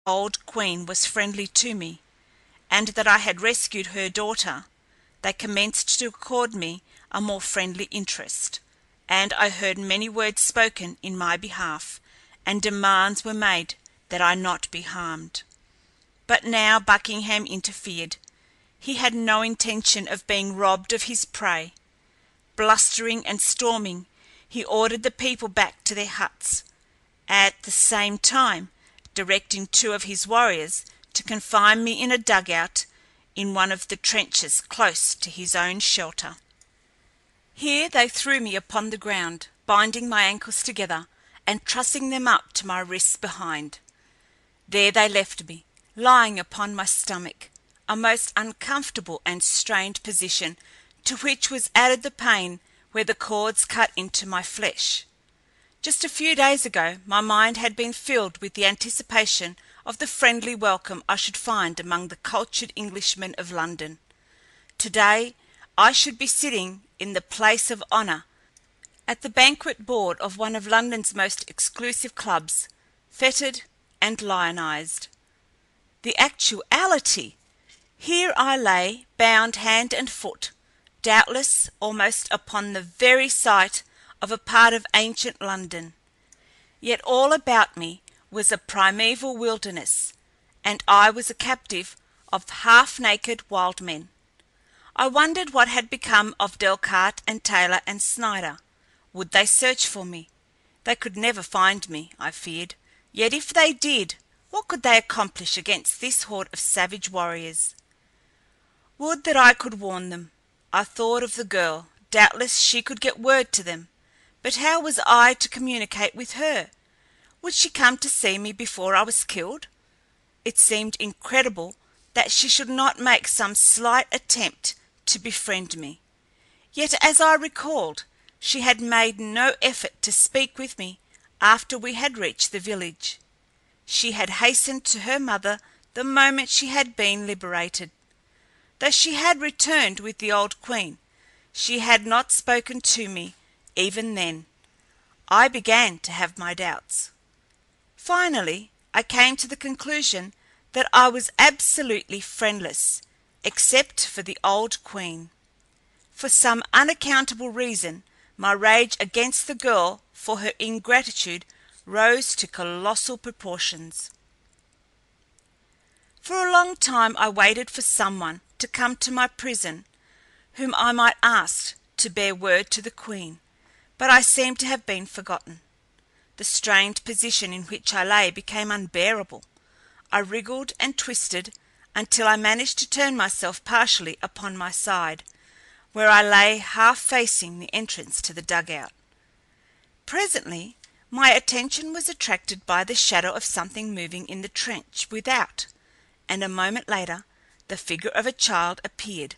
old queen was friendly to me, and that I had rescued her daughter, they commenced to accord me a more friendly interest, and I heard many words spoken in my behalf, and demands were made that I not be harmed. But now Buckingham interfered. He had no intention of being robbed of his prey. Blustering and storming, he ordered the people back to their huts, at the same time directing two of his warriors to confine me in a dugout in one of the trenches close to his own shelter. Here they threw me upon the ground, binding my ankles together and trussing them up to my wrists behind. There they left me, lying upon my stomach, a most uncomfortable and strained position, to which was added the pain where the cords cut into my flesh. Just a few days ago my mind had been filled with the anticipation of the friendly welcome I should find among the cultured Englishmen of London. Today I should be sitting in the place of honor at the banquet board of one of London's most exclusive clubs, feted and lionized. The actuality! Here I lay, bound hand and foot, doubtless almost upon the very site of a part of ancient London. Yet all about me was a primeval wilderness, and I was a captive of half-naked wild men. I wondered what had become of Delcarte and Taylor and Snider. Would they search for me? They could never find me, I feared. Yet if they did, what could they accomplish against this horde of savage warriors? Would that I could warn them. I thought of the girl. Doubtless she could get word to them. But how was I to communicate with her? Would she come to see me before I was killed? It seemed incredible that she should not make some slight attempt to befriend me. Yet, as I recalled, she had made no effort to speak with me after we had reached the village. She had hastened to her mother the moment she had been liberated. Though she had returned with the old queen, she had not spoken to me even then. I began to have my doubts. Finally, I came to the conclusion that I was absolutely friendless, except for the old queen. For some unaccountable reason, my rage against the girl for her ingratitude rose to colossal proportions. For a long time I waited for someone to come to my prison whom I might ask to bear word to the queen, but I seemed to have been forgotten. The strained position in which I lay became unbearable. I wriggled and twisted until I managed to turn myself partially upon my side, where I lay half facing the entrance to the dugout. Presently my attention was attracted by the shadow of something moving in the trench without, and a moment later the figure of a child appeared,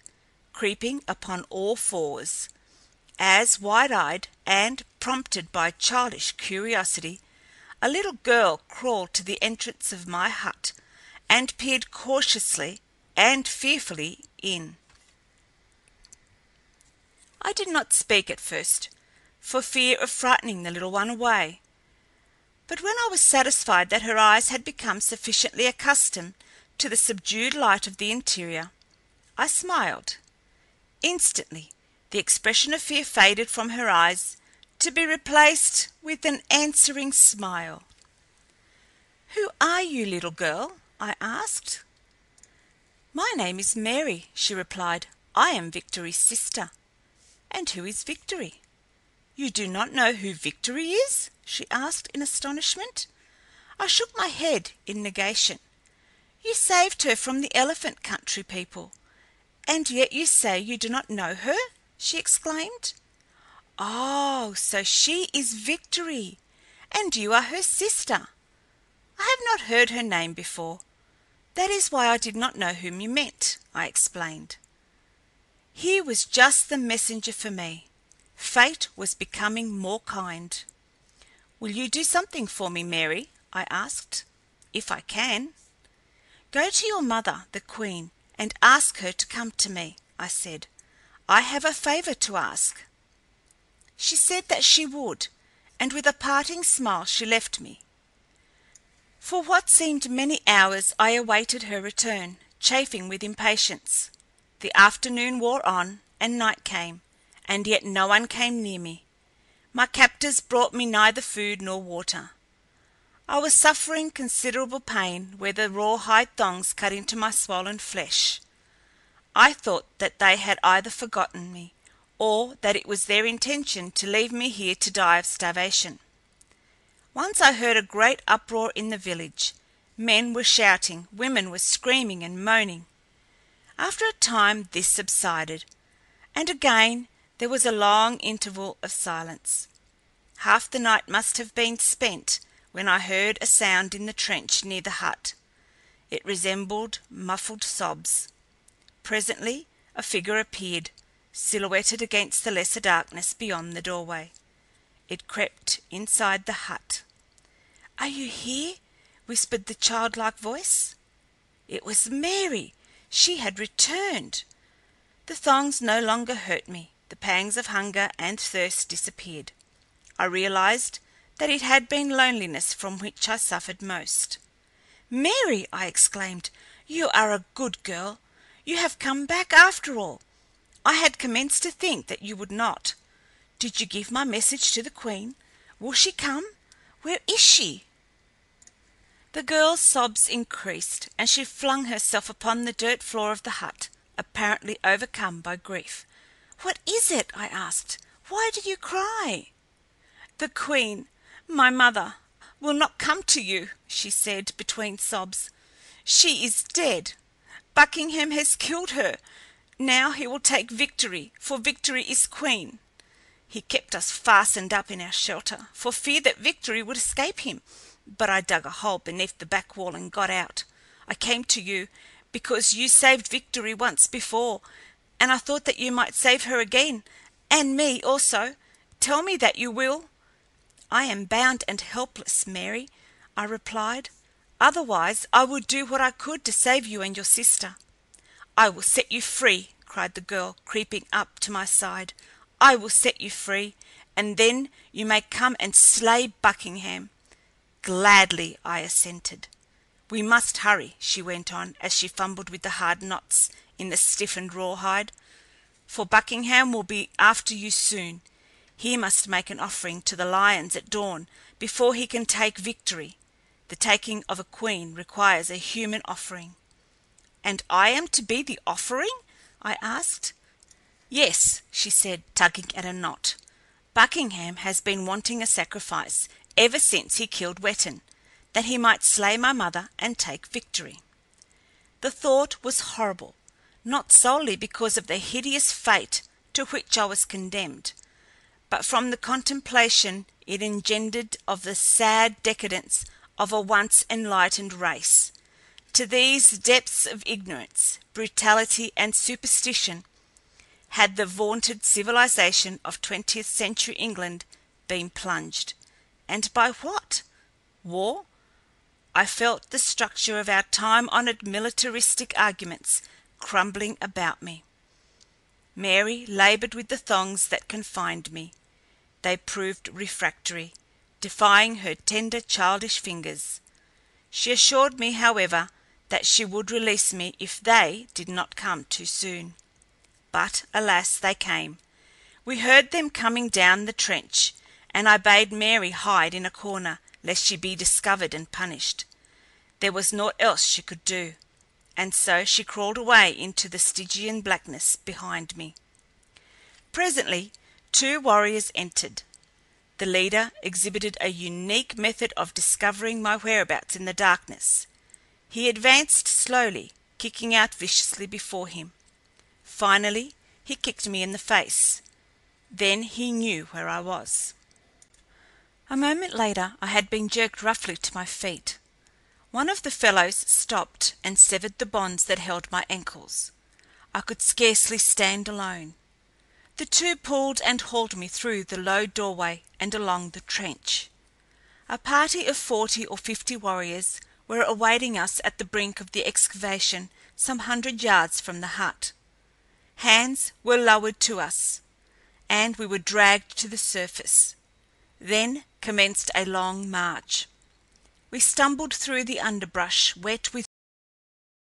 creeping upon all fours. As, wide-eyed and prompted by childish curiosity, a little girl crawled to the entrance of my hut and peered cautiously and fearfully in. I did not speak at first, for fear of frightening the little one away, but when I was satisfied that her eyes had become sufficiently accustomed to the subdued light of the interior, I smiled. Instantly the expression of fear faded from her eyes, to be replaced with an answering smile. "Who are you, little girl?" I asked. "My name is Mary," she replied. "I am Victoryl's sister." "And who is Victory?" "You do not know who Victory is?" she asked in astonishment. I shook my head in negation. "You saved her from the elephant country people, and yet you say you do not know her?" she exclaimed. "Oh, so she is Victory, and you are her sister. I have not heard her name before. That is why I did not know whom you meant," I explained. Here was just the messenger for me. Fate was becoming more kind. "Will you do something for me, Mary?" I asked. "If I can." "Go to your mother, the queen, and ask her to come to me," I said. "I have a favor to ask." She said that she would, and with a parting smile she left me. For what seemed many hours I awaited her return, chafing with impatience. The afternoon wore on, and night came, and yet no one came near me. My captors brought me neither food nor water. I was suffering considerable pain where the rawhide thongs cut into my swollen flesh. I thought that they had either forgotten me, or that it was their intention to leave me here to die of starvation. Once I heard a great uproar in the village. Men were shouting, women were screaming and moaning. After a time this subsided, and again there was a long interval of silence. Half the night must have been spent when I heard a sound in the trench near the hut. It resembled muffled sobs. Presently a figure appeared, silhouetted against the lesser darkness beyond the doorway. It crept inside the hut. "Are you here?" whispered the childlike voice. It was Mary. She had returned. The thongs no longer hurt me. The pangs of hunger and thirst disappeared. I realized that it had been loneliness from which I suffered most. "Mary!" I exclaimed. "You are a good girl. You have come back after all. I had commenced to think that you would not. Did you give my message to the Queen? Will she come? Where is she?" The girl's sobs increased, and she flung herself upon the dirt floor of the hut, apparently overcome by grief. "What is it?" I asked. "Why do you cry?" "The Queen, my mother, will not come to you," she said between sobs. "She is dead. Buckingham has killed her. Now he will take Victory, for Victory is queen. He kept us fastened up in our shelter, for fear that Victory would escape him, but I dug a hole beneath the back wall and got out. I came to you, because you saved Victory once before, and I thought that you might save her again, and me also. Tell me that you will." "I am bound and helpless, Mary," I replied. "Otherwise I would do what I could to save you and your sister." "I will set you free," cried the girl, creeping up to my side. "I will set you free, and then you may come and slay Buckingham." "Gladly," I assented. "We must hurry," she went on, as she fumbled with the hard knots in the stiffened rawhide, "for Buckingham will be after you soon. He must make an offering to the lions at dawn before he can take Victory. The taking of a queen requires a human offering." "And I am to be the offering?" I asked. "Yes," she said, tugging at a knot. "Buckingham has been wanting a sacrifice ever since he killed Wetton, that he might slay my mother and take Victory." The thought was horrible, not solely because of the hideous fate to which I was condemned, but from the contemplation it engendered of the sad decadence of a once enlightened race. To these depths of ignorance, brutality, and superstition had the vaunted civilization of 20th century England been plunged. And by what? War? I felt the structure of our time-honored militaristic arguments crumbling about me. Mary labored with the thongs that confined me. They proved refractory, defying her tender childish fingers. She assured me, however, that she would release me if they did not come too soon. But, alas, they came. We heard them coming down the trench, and I bade Mary hide in a corner, lest she be discovered and punished. There was naught else she could do, and so she crawled away into the Stygian blackness behind me. Presently 2 warriors entered. The leader exhibited a unique method of discovering my whereabouts in the darkness. He advanced slowly, kicking out viciously before him. Finally he kicked me in the face. Then he knew where I was. A moment later I had been jerked roughly to my feet. One of the fellows stopped and severed the bonds that held my ankles. I could scarcely stand alone. The 2 pulled and hauled me through the low doorway and along the trench. A party of 40 or 50 warriors were awaiting us at the brink of the excavation some 100 yards from the hut. Hands were lowered to us, and we were dragged to the surface. Then commenced a long march. We stumbled through the underbrush, wet with